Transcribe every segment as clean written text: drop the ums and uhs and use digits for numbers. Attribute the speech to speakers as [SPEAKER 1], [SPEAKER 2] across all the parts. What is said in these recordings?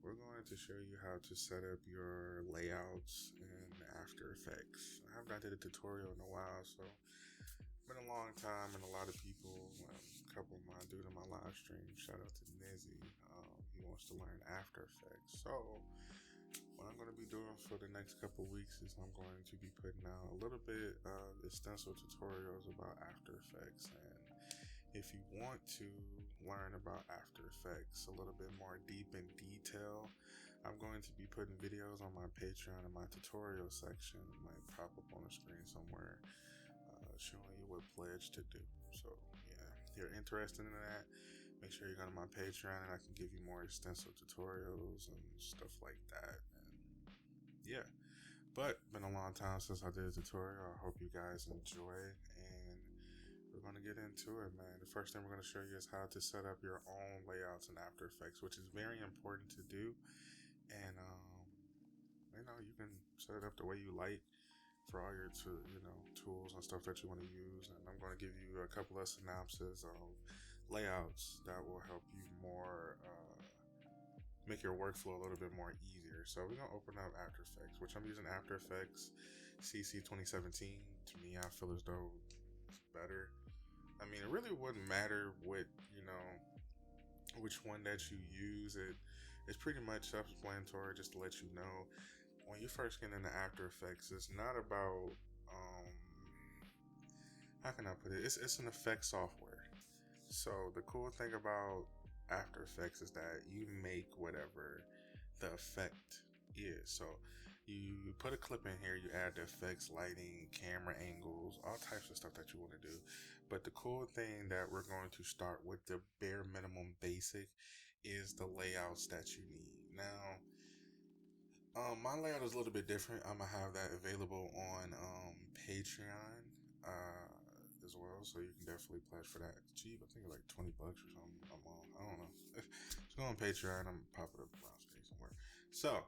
[SPEAKER 1] we're going to show you how to set up your layouts in After Effects. I haven't done a tutorial in a while, so it's been a long time, and a lot of people, a couple of my dude in my live stream, shout out to Nizzy, he wants to learn After Effects. So what I'm going to be doing for the next couple of weeks is I'm going to be putting out a little bit of extensive tutorials about After Effects, and if you want to learn about After Effects a little bit more deep in detail, I'm going to be putting videos on my Patreon in my tutorial section. It might pop up on the screen somewhere, showing you what pledge to do. So yeah, if you're interested in that, make sure you go to my Patreon and I can give you more extensive tutorials and stuff like that. And yeah, but been a long time since I did a tutorial. I hope you guys enjoy, and we're going to get into it, man. The first thing we're going to show you is how to set up your own layouts in After Effects, which is very important to do. And you can set it up the way you like for all your tools and stuff that you want to use. And I'm going to give you a couple of synopses of layouts that will help you more make your workflow a little bit more easier. So we're going to open up After Effects, which I'm using After Effects CC 2017. To me, I feel as though it's better. I mean, it really wouldn't matter what, which one that you use. It's pretty much self-explanatory. Just to let you know, when you first get into After Effects, it's not about how can I put it? It's an effect software. So the cool thing about After Effects is that you make whatever the effect is. So you put a clip in here, you add the effects, lighting, camera angles, all types of stuff that you want to do. But the cool thing that we're going to start with, the bare minimum basic, is the layouts that you need. Now, my layout is a little bit different. I'm gonna have that available on Patreon as well, so you can definitely pledge for that. It's cheap. I think it's like $20 or something. I don't know. Just go on Patreon. I'm gonna pop it up around screen somewhere. So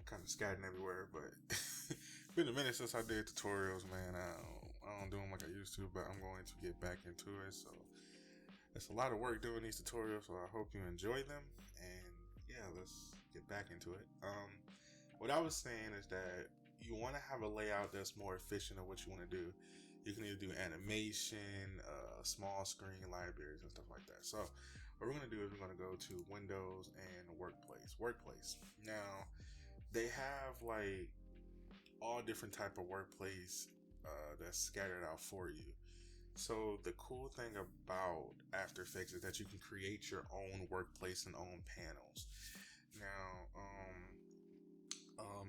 [SPEAKER 1] kind of scatting everywhere, but it's been a minute since I did tutorials, man. I don't do them like I used to, but I'm going to get back into it. So it's a lot of work doing these tutorials, so I hope you enjoy them. And yeah, let's get back into it. What I was saying is that you want to have a layout that's more efficient of what you want to do. You can either do animation, small screen libraries, and stuff like that. So what we're going to do is we're going to go to Windows and Workplace. Now, they have like all different type of workplace that's scattered out for you. So the cool thing about After Effects is that you can create your own workplace and own panels. Now,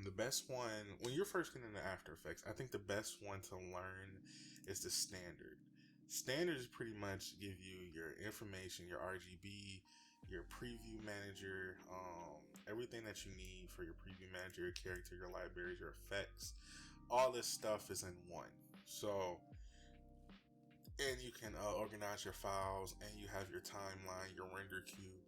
[SPEAKER 1] the best one, when you're first getting into After Effects, I think the best one to learn is the standard. Standards pretty much give you your information, your RGB, your preview manager, everything that you need for your preview manager, your character, your libraries, your effects. All this stuff is in one. So, and you can organize your files, and you have your timeline, your render queue.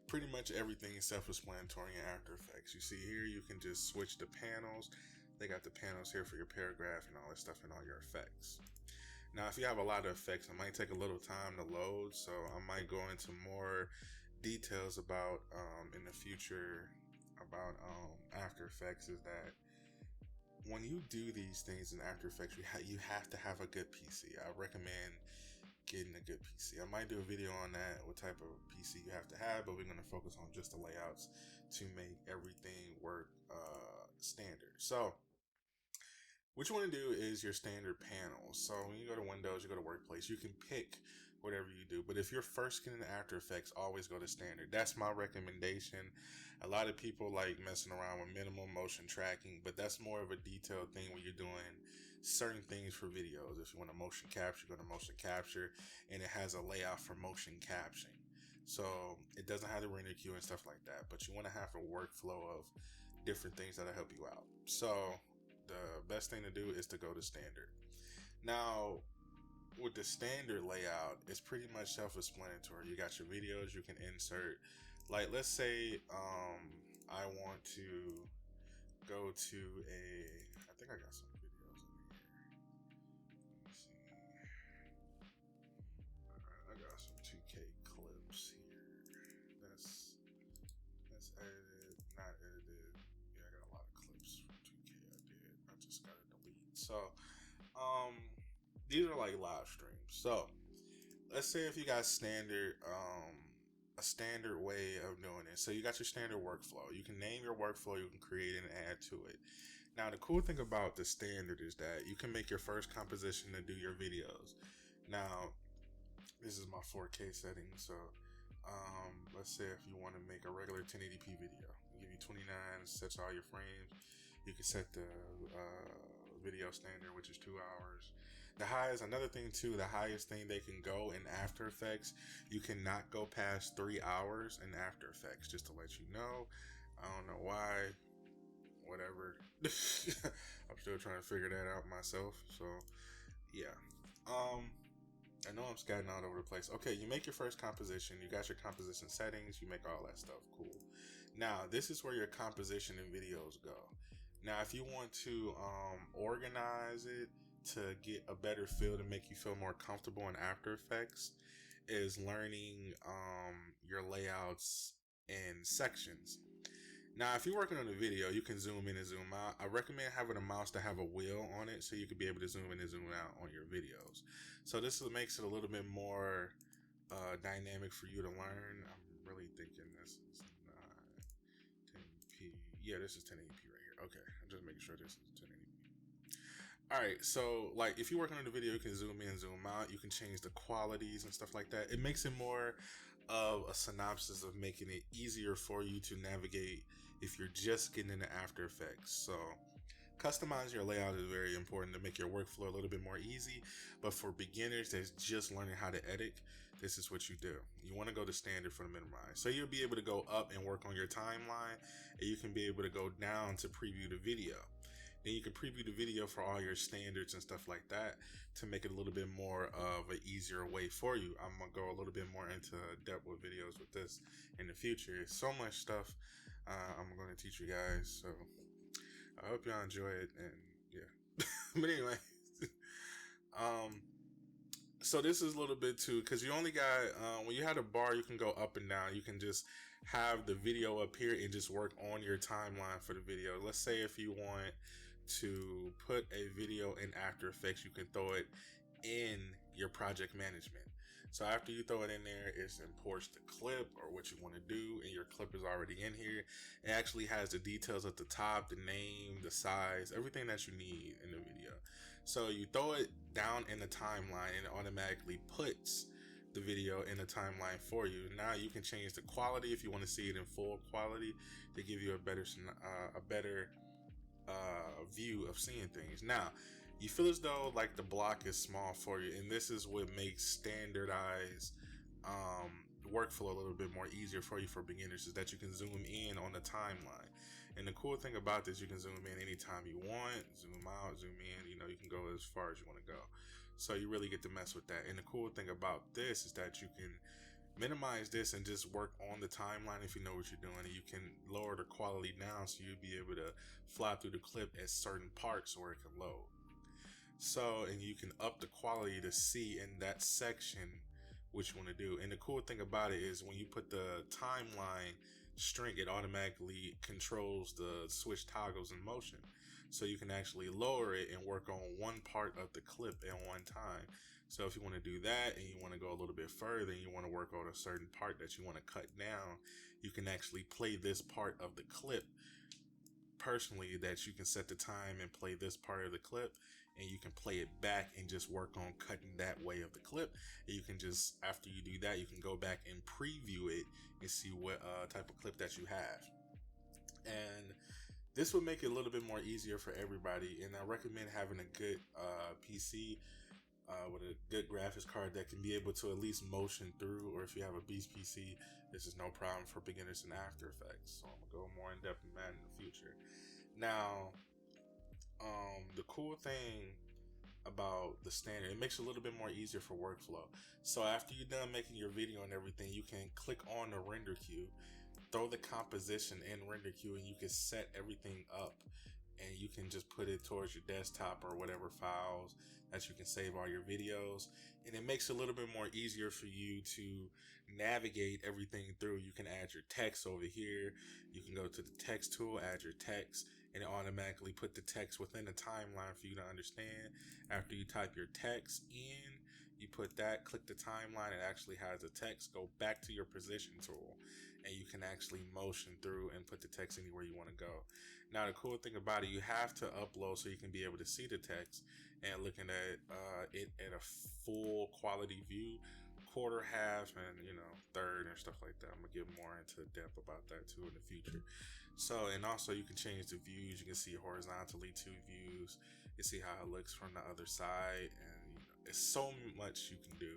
[SPEAKER 1] Pretty much everything is self-explanatory in After Effects. You see here, you can just switch the panels. They got the panels here for your paragraph and all this stuff and all your effects. Now, if you have a lot of effects, it might take a little time to load, so I might go into more details about in the future about After Effects. Is that when you do these things in After Effects, you have to have a good PC. I recommend getting a good PC. I might do a video on that, what type of PC you have to have, but we're going to focus on just the layouts to make everything work standard. So what you want to do is your standard panels. So when you go to Windows, you go to Workplace, you can pick whatever you do. But if you're first getting into After Effects, always go to standard. That's my recommendation. A lot of people like messing around with minimal motion tracking, but that's more of a detailed thing when you're doing certain things for videos. If you want to motion capture, go to motion capture, and it has a layout for motion captioning. So it doesn't have the render queue and stuff like that, but you want to have a workflow of different things that'll help you out. So the best thing to do is to go to standard. Now, with the standard layout, it's pretty much self-explanatory. You got your videos you can insert. Like, let's say I want to go to I think I got some videos in here. Let me see. Alright, I got some 2K clips here. Let's edit it. just gotta delete. So, these are like live streams. So, let's say if you got a standard way of doing it. So you got your standard workflow. You can name your workflow. You can create and add to it. Now, the cool thing about the standard is that you can make your first composition to do your videos. Now, this is my 4K setting. So, let's say if you want to make a regular 1080p video, give you 29, sets all your frames. You can set the video standard, which is 2 hours. The highest, another thing too, the highest thing they can go in After Effects, you cannot go past 3 hours in After Effects, just to let you know. I don't know why, whatever. I'm still trying to figure that out myself. So, yeah. I know I'm scatting all over the place. Okay, you make your first composition. You got your composition settings. You make all that stuff. Cool. Now, this is where your composition and videos go. Now, if you want to organize it to get a better feel, to make you feel more comfortable in After Effects, is learning your layouts in sections. Now, if you're working on a video, you can zoom in and zoom out. I recommend having a mouse to have a wheel on it so you can be able to zoom in and zoom out on your videos. So this makes it a little bit more dynamic for you to learn. I'm really thinking this is not 1080p. Yeah, this is 1080p right here. Okay, I'm just making sure this is 1080p. All right, so like if you're working on a video, you can zoom in, zoom out. You can change the qualities and stuff like that. It makes it more of a synopsis of making it easier for you to navigate if you're just getting into After Effects. So customizing your layout is very important to make your workflow a little bit more easy. But for beginners that's just learning how to edit, this is what you do. You want to go to standard for the minimize. So you'll be able to go up and work on your timeline, and you can be able to go down to preview the video. Then you can preview the video for all your standards and stuff like that to make it a little bit more of an easier way for you. I'm going to go a little bit more into depth with videos with this in the future. It's so much stuff I'm going to teach you guys. So I hope y'all enjoy it. And yeah. But anyway. So this is a little bit too, because you only got, when you had a bar, you can go up and down. You can just have the video up here and just work on your timeline for the video. Let's say if you want to put a video in After Effects, you can throw it in your project management. So after you throw it in there, it imports the clip or what you want to do, and your clip is already in here. It actually has the details at the top, the name, the size, everything that you need in the video. So you throw it down in the timeline and it automatically puts the video in the timeline for you. Now you can change the quality if you want to see it in full quality to give you a better view of seeing things. Now, you feel as though like the block is small for you, and this is what makes standardized workflow a little bit more easier for you for beginners, is that you can zoom in on the timeline. And the cool thing about this, you can zoom in anytime you want, zoom out, zoom in, you know, you can go as far as you want to go. So you really get to mess with that. And the cool thing about this is that you can minimize this and just work on the timeline if you know what you're doing. And you can lower the quality down so you'll be able to fly through the clip at certain parts where it can load. So, and you can up the quality to see in that section what you want to do. And the cool thing about it is when you put the timeline string, it automatically controls the switch toggles in motion. So you can actually lower it and work on one part of the clip at one time. So if you want to do that and you want to go a little bit further and you want to work on a certain part that you want to cut down, you can actually play this part of the clip personally, that you can set the time and play this part of the clip, and you can play it back and just work on cutting that way of the clip. And you can just, after you do that, you can go back and preview it and see what type of clip that you have. And this would make it a little bit more easier for everybody. And I recommend having a good PC with a good graphics card that can be able to at least motion through, or if you have a beast PC, this is no problem for beginners in After Effects. So I'm gonna go more in depth in that in the future. Now, the cool thing about the standard, it makes it a little bit more easier for workflow. So after you're done making your video and everything, you can click on the render queue, throw the composition in render queue, and you can set everything up and you can just put it towards your desktop or whatever files that you can save all your videos. And it makes it a little bit more easier for you to navigate everything through. You can add your text over here. You can go to the text tool, add your text, and it automatically put the text within the timeline for you to understand. After you type your text in, you put that, click the timeline, it actually has the text. Go back to your position tool, and you can actually motion through and put the text anywhere you want to go. Now, the cool thing about it, you have to upload so you can be able to see the text, and looking at it at a full quality view, quarter, half, and third and stuff like that. I'm gonna get more into depth about that too in the future. So, and also you can change the views. You can see horizontally 2 views. You see how it looks from the other side, and it's so much you can do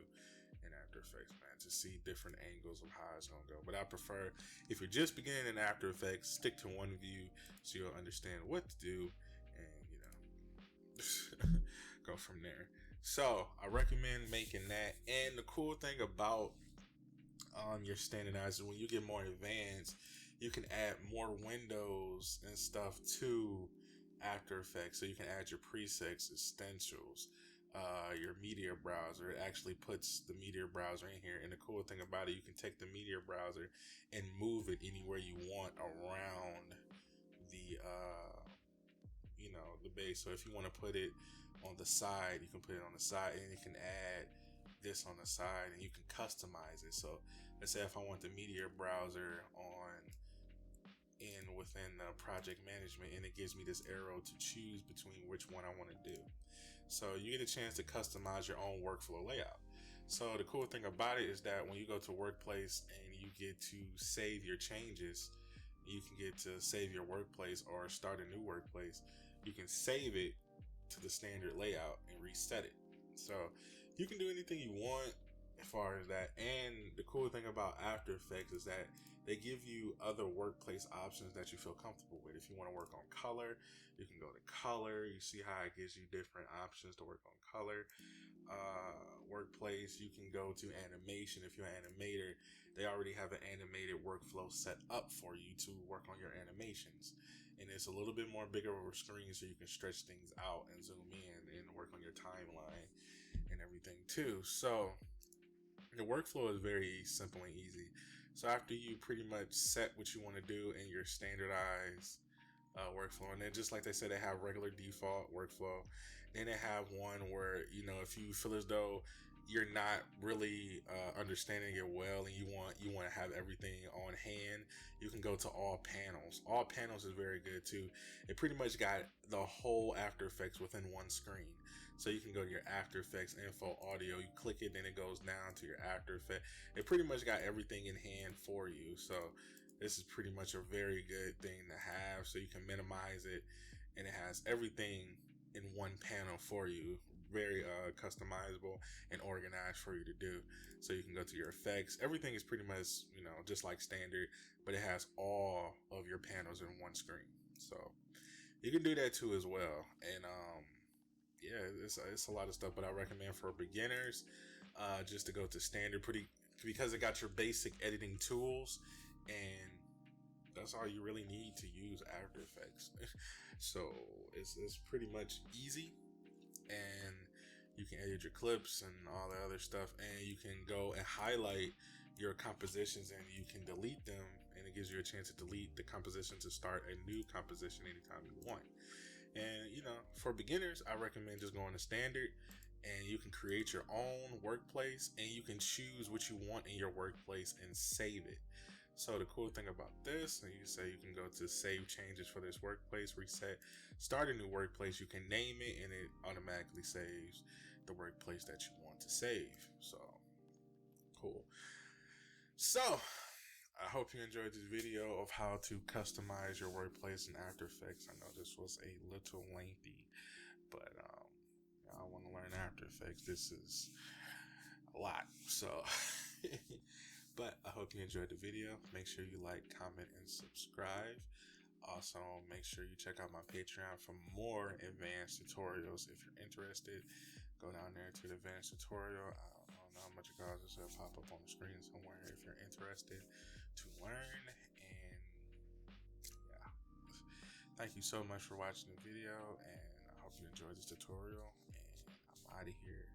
[SPEAKER 1] in After Effects, man, to see different angles of how it's gonna go. But I prefer, if you're just beginning in After Effects, stick to one view so you'll understand what to do, and go from there. So I recommend making that. And the cool thing about your standardizer, when you get more advanced, you can add more windows and stuff to After Effects. So you can add your presets, essentials, your media browser. It actually puts the media browser in here. And the cool thing about it, you can take the media browser and move it anywhere you want around the the base. So if you want to put it on the side, you can put it on the side, and you can add this on the side, and you can customize it. So let's say if I want the media browser within project management, and it gives me this arrow to choose between which one I want to do. So you get a chance to customize your own workflow layout. So the cool thing about it is that when you go to Workplace and you get to save your changes, you can get to save your workplace or start a new workplace. You can save it to the standard layout and reset it. So you can do anything you want as far as that. And the cool thing about After Effects is that they give you other workplace options that you feel comfortable with. If you want to work on color, you can go to color. You see how it gives you different options to work on color. Workplace, you can go to animation. If you're an animator, they already have an animated workflow set up for you to work on your animations. And it's a little bit more bigger of a screen, so you can stretch things out and zoom in and work on your timeline and everything too. So the workflow is very simple and easy. So after you pretty much set what you want to do in your standardized workflow, and then just like they said, they have regular default workflow. Then they have one where if you feel as though you're not really understanding it well, and you want to have everything on hand, you can go to all panels. All panels is very good too. It pretty much got the whole After Effects within one screen. So you can go to your After Effects info audio, you click it, then it goes down to your After Effects. It pretty much got everything in hand for you. So this is pretty much a very good thing to have, so you can minimize it, and it has everything in one panel for you. Very customizable and organized for you to do. So you can go to your effects. Everything is pretty much just like standard, but it has all of your panels in one screen. So you can do that too as well. And it's a lot of stuff, but I recommend for beginners just to go to standard, because it got your basic editing tools, and that's all you really need to use After Effects. So it's pretty much easy, and you can edit your clips and all that other stuff, and you can go and highlight your compositions, and you can delete them, and it gives you a chance to delete the composition to start a new composition anytime you want. And for beginners, I recommend just going to standard, and you can create your own workplace, and you can choose what you want in your workplace and save it. So the cool thing about this, and you can go to save changes for this workplace, reset, start a new workplace. You can name it, and it automatically saves the workplace that you want to save. So cool. So I hope you enjoyed this video of how to customize your workplace in After Effects. I know this was a little lengthy, but I want to learn After Effects. This is a lot. So but I hope you enjoyed the video. Make sure you like, comment, and subscribe. Also, make sure you check out my Patreon for more advanced tutorials. If you're interested, go down there to the advanced tutorial. I don't know how much it costs. It'll pop up on the screen somewhere if you're interested to learn. And yeah, Thank you so much for watching the video, and I hope you enjoyed this tutorial, and I'm out of here.